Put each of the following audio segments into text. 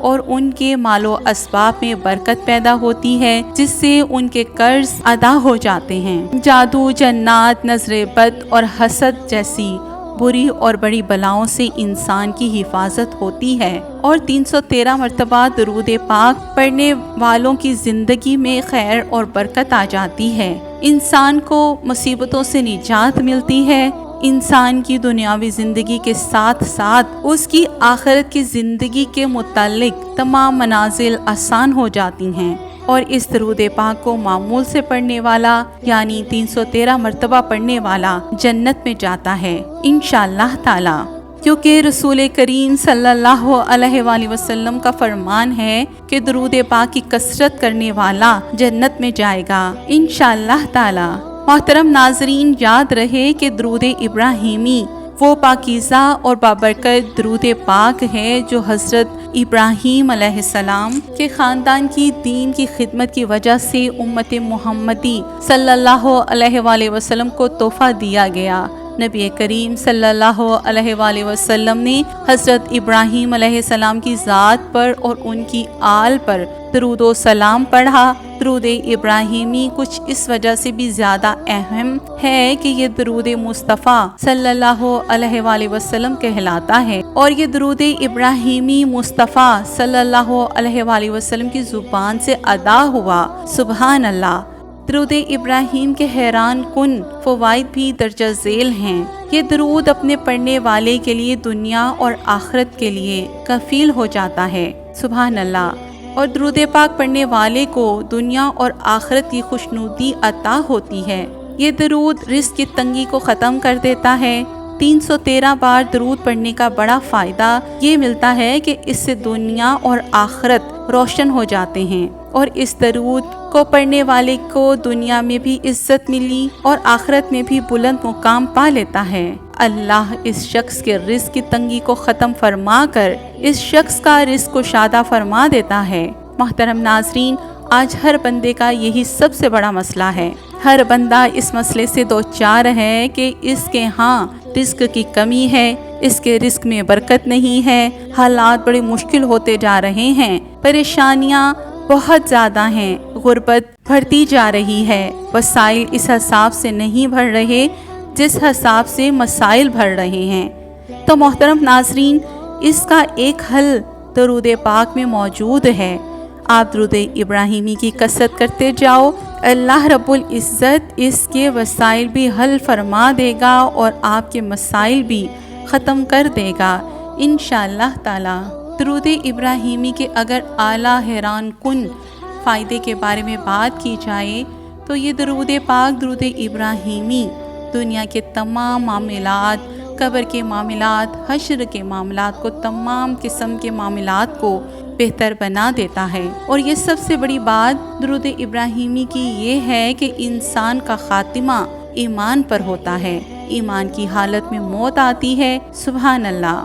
اور ان کے مال و اسباب میں برکت پیدا ہوتی ہے، جس سے ان کے قرض ادا ہو جاتے ہیں۔ جادو، جنات، نظر بد اور حسد جیسی بری اور بڑی بلاؤں سے انسان کی حفاظت ہوتی ہے، اور 313 مرتبہ درود پاک پڑھنے والوں کی زندگی میں خیر اور برکت آ جاتی ہے۔ انسان کو مصیبتوں سے نجات ملتی ہے، انسان کی دنیاوی زندگی کے ساتھ ساتھ اس کی آخرت کی زندگی کے متعلق تمام منازل آسان ہو جاتی ہیں، اور اس درود پاک کو معمول سے پڑھنے والا یعنی 313 مرتبہ پڑھنے والا جنت میں جاتا ہے انشاءاللہ تعالی، کیونکہ رسول کریم صلی اللہ علیہ وآلہ وسلم کا فرمان ہے کہ درود پاک کی کثرت کرنے والا جنت میں جائے گا انشاءاللہ تعالی۔ محترم ناظرین، یاد رہے کہ درود ابراہیمی وہ پاکیزہ اور بابرکت درود پاک ہے جو حضرت ابراہیم علیہ السلام کے خاندان کی دین کی خدمت کی وجہ سے امت محمدی صلی اللہ علیہ وآلہ وسلم کو تحفہ دیا گیا۔ نبی کریم صلی اللہ علیہ وآلہ وسلم نے حضرت ابراہیم علیہ السلام کی ذات پر اور ان کی آل پر درود و سلام پڑھا۔ درود ابراہیمی کچھ اس وجہ سے بھی زیادہ اہم ہے کہ یہ درود مصطفیٰ صلی اللہ علیہ وآلہ وسلم کہلاتا ہے، اور یہ درود ابراہیمی مصطفیٰ صلی اللہ علیہ وآلہ وسلم کی زبان سے ادا ہوا۔ سبحان اللہ۔ درود ابراہیم کے حیران کن فوائد بھی درجہ ذیل ہیں۔ یہ درود اپنے پڑھنے والے کے لیے دنیا اور آخرت کے لیے کفیل ہو جاتا ہے۔ سبحان اللہ۔ اور درود پاک پڑھنے والے کو دنیا اور آخرت کی خوشنودی عطا ہوتی ہے۔ یہ درود رزق کی تنگی کو ختم کر دیتا ہے۔ 313 بار درود پڑھنے کا بڑا فائدہ یہ ملتا ہے کہ اس سے دنیا اور آخرت روشن ہو جاتے ہیں، اور اس درود کو پڑھنے والے کو دنیا میں بھی عزت ملی اور آخرت میں بھی بلند مقام پا لیتا ہے۔ اللہ اس شخص کے رزق کی تنگی کو ختم فرما کر اس شخص کا رزق کو شادہ فرما دیتا ہے۔ محترم ناظرین، آج ہر بندے کا یہی سب سے بڑا مسئلہ ہے۔ ہر بندہ اس مسئلے سے دوچار ہے کہ اس کے ہاں رزق کی کمی ہے، اس کے رزق میں برکت نہیں ہے، حالات بڑے مشکل ہوتے جا رہے ہیں، پریشانیاں بہت زیادہ ہیں، غربت بڑھتی جا رہی ہے، وسائل اس حساب سے نہیں بڑھ رہے جس حساب سے مسائل بڑھ رہے ہیں۔ تو محترم ناظرین، اس کا ایک حل درود پاک میں موجود ہے۔ آپ درود ابراہیمی کی کثرت کرتے جاؤ، اللہ رب العزت اس کے وسائل بھی حل فرما دے گا اور آپ کے مسائل بھی ختم کر دے گا انشاءاللہ تعالی۔ درود ابراہیمی کے اگر اعلیٰ حیران کن فائدے کے بارے میں بات کی جائے تو یہ درود پاک، درود ابراہیمی دنیا کے تمام معاملات، قبر کے معاملات، حشر کے معاملات کو، تمام قسم کے معاملات کو بہتر بنا دیتا ہے۔ اور یہ سب سے بڑی بات درود ابراہیمی کی یہ ہے کہ انسان کا خاتمہ ایمان پر ہوتا ہے، ایمان کی حالت میں موت آتی ہے۔ سبحان اللہ۔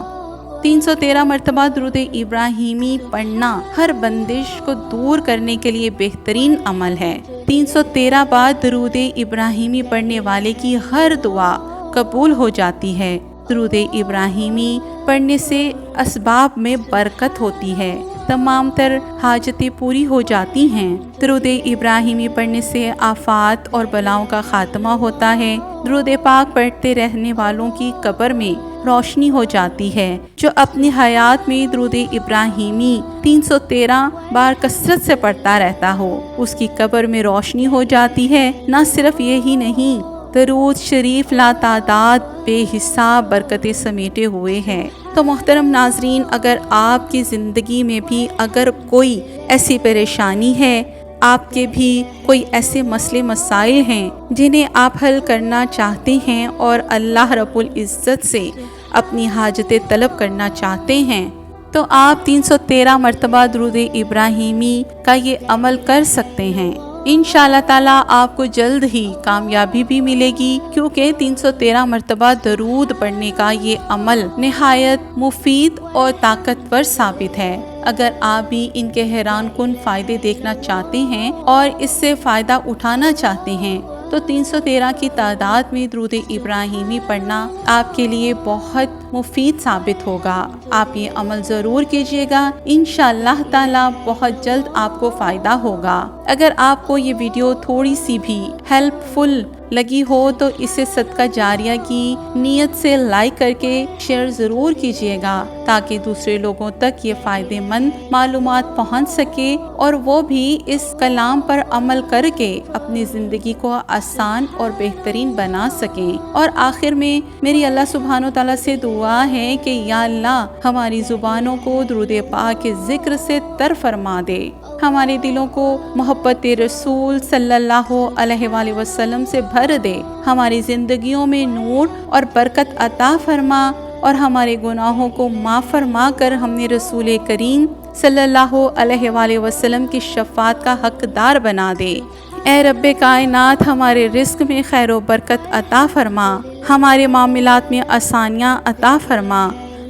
313 مرتبہ درود ابراہیمی پڑھنا ہر بندش کو دور کرنے کے لیے بہترین عمل ہے۔ 313 بار درود ابراہیمی پڑھنے والے کی ہر دعا قبول ہو جاتی ہے۔ درود ابراہیمی پڑھنے سے اسباب میں برکت ہوتی ہے، تمام تر حاجتیں پوری ہو جاتی ہیں۔ درود ابراہیمی پڑھنے سے آفات اور بلاؤں کا خاتمہ ہوتا ہے۔ درود پاک پڑھتے رہنے والوں کی قبر میں روشنی ہو جاتی ہے۔ جو اپنی حیات میں درود ابراہیمی 313 بار کثرت سے پڑھتا رہتا ہو، اس کی قبر میں روشنی ہو جاتی ہے۔ نہ صرف یہی نہیں، درود شریف لا تعداد بے حساب برکتیں سمیٹے ہوئے ہیں۔ تو محترم ناظرین، اگر آپ کی زندگی میں بھی اگر کوئی ایسی پریشانی ہے، آپ کے بھی کوئی ایسے مسئلے مسائل ہیں جنہیں آپ حل کرنا چاہتے ہیں اور اللہ رب العزت سے اپنی حاجتیں طلب کرنا چاہتے ہیں، تو آپ 313 مرتبہ درود ابراہیمی کا یہ عمل کر سکتے ہیں۔ انشاءاللہ تعالیٰ آپ کو جلد ہی کامیابی بھی ملے گی، کیونکہ 313 مرتبہ درود پڑھنے کا یہ عمل نہایت مفید اور طاقتور ثابت ہے۔ اگر آپ بھی ان کے حیران کن فائدے دیکھنا چاہتے ہیں اور اس سے فائدہ اٹھانا چاہتے ہیں تو تو 313 کی تعداد میں درود ابراہیمی پڑھنا آپ کے لیے بہت مفید ثابت ہوگا۔ آپ یہ عمل ضرور کیجیے گا، انشاءاللہ تعالی بہت جلد آپ کو فائدہ ہوگا۔ اگر آپ کو یہ ویڈیو تھوڑی سی بھی ہیلپ فل لگی ہو تو اسے صدقہ جاریہ کی نیت سے لائک کر کے شیئر ضرور کیجیے گا، تاکہ دوسرے لوگوں تک یہ فائدے مند معلومات پہنچ سکے اور وہ بھی اس کلام پر عمل کر کے اپنی زندگی کو آسان اور بہترین بنا سکیں۔ اور آخر میں میری اللہ سبحانہ و تعالیٰ سے دعا ہے کہ یا اللہ ہماری زبانوں کو درود پاک کے ذکر سے تر فرما دے، ہمارے دلوں کو محبت رسول صلی اللہ علیہ وآلہ وسلم سے بھر دے، ہماری زندگیوں میں نور اور برکت عطا فرما اور ہمارے گناہوں کو معاف فرما کر ہمیں رسول کریم صلی اللہ علیہ وآلہ وسلم کی شفاعت کا حقدار بنا دے۔ اے رب کائنات ہمارے رزق میں خیر و برکت عطا فرما، ہمارے معاملات میں آسانیاں عطا فرما،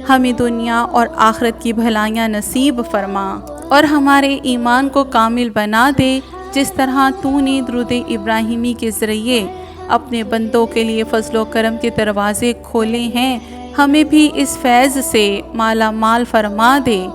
ہمیں دنیا اور آخرت کی بھلائیاں نصیب فرما اور ہمارے ایمان کو کامل بنا دے، جس طرح تو نے درود ابراہیمی کے ذریعے اپنے بندوں کے لیے فضل و کرم کے دروازے کھولے ہیں، ہمیں بھی اس فیض سے مالا مال فرما دے۔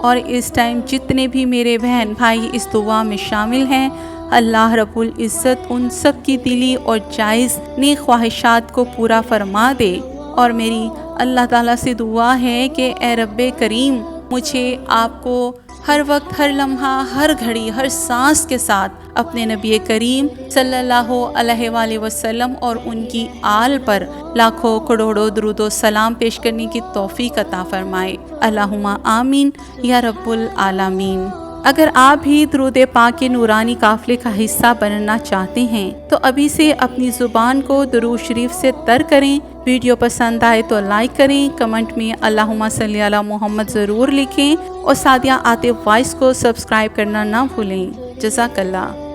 اور اس ٹائم جتنے بھی میرے بہن بھائی اس دعا میں شامل ہیں، اللہ رب العزت ان سب کی دلی اور جائز نیک خواہشات کو پورا فرما دے۔ اور میری اللہ تعالیٰ سے دعا ہے کہ اے رب کریم مجھے آپ کو ہر وقت، ہر لمحہ، ہر گھڑی، ہر سانس کے ساتھ اپنے نبی کریم صلی اللہ علیہ وآلہ وسلم اور ان کی آل پر لاکھوں کروڑوں درود و سلام پیش کرنے کی توفیق عطا فرمائے۔ اللہم آمین یا رب العالمین۔ اگر آپ بھی درود پاک کے نورانی قافلے کا حصہ بننا چاہتے ہیں تو ابھی سے اپنی زبان کو درود شریف سے تر کریں۔ ویڈیو پسند آئے تو لائک کریں، کمنٹ میں اللہم صلی علی محمد ضرور لکھیں اور سعدیہ عاطف وائس کو سبسکرائب کرنا نہ بھولیں۔ جزاک اللہ۔